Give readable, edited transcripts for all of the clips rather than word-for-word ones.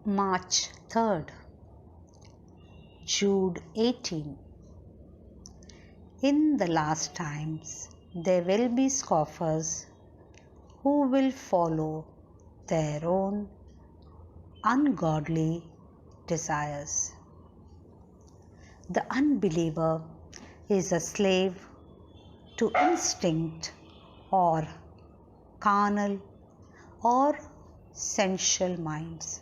March 3rd, Jude 18. In the last times there will be scoffers who will follow their own ungodly desires. The unbeliever is a slave to instinct or carnal or sensual minds.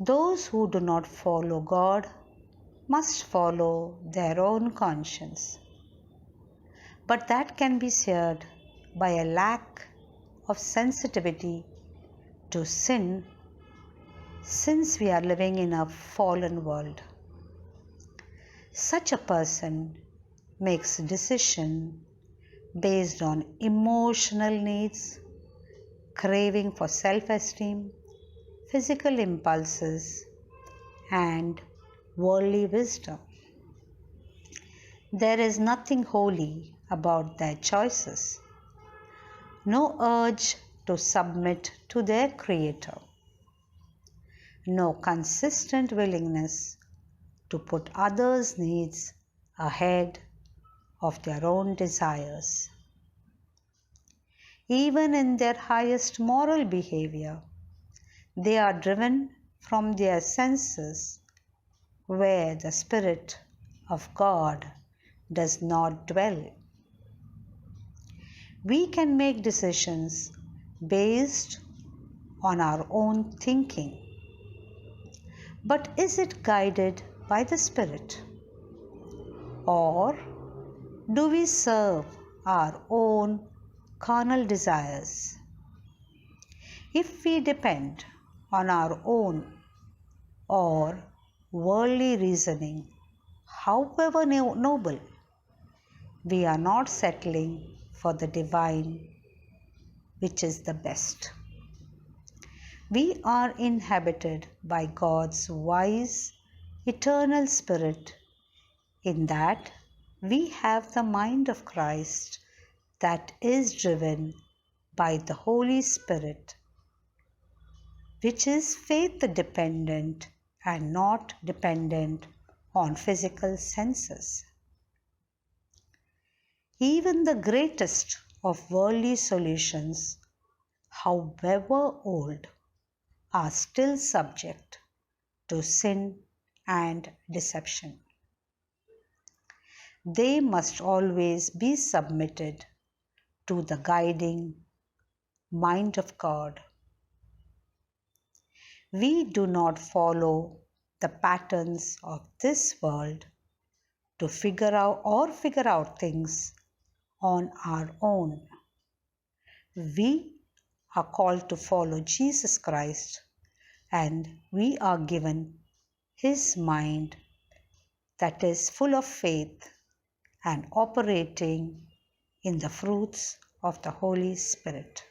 Those who do not follow God must follow their own conscience. But that can be shared by a lack of sensitivity to sin, since we are living in a fallen world. Such a person makes a decision based on emotional needs, craving for self-esteem, physical impulses, and worldly wisdom. There is nothing holy about their choices, no urge to submit to their Creator, no consistent willingness to put others' needs ahead of their own desires. Even in their highest moral behavior, they are driven from their senses where the Spirit of God does not dwell. We can make decisions based on our own thinking, but is it guided by the Spirit? Or do we serve our own carnal desires? If we depend on our own or worldly reasoning, however noble, we are not settling for the divine, which is the best. We are inhabited by God's wise, eternal Spirit, in that we have the mind of Christ that is driven by the Holy Spirit, which is faith dependent and not dependent on physical senses. Even the greatest of worldly solutions, however old, are still subject to sin and deception. They must always be submitted to the guiding mind of God. We do not follow the patterns of this world to figure out things on our own. We are called to follow Jesus Christ, and we are given His mind that is full of faith and operating in the fruits of the Holy Spirit.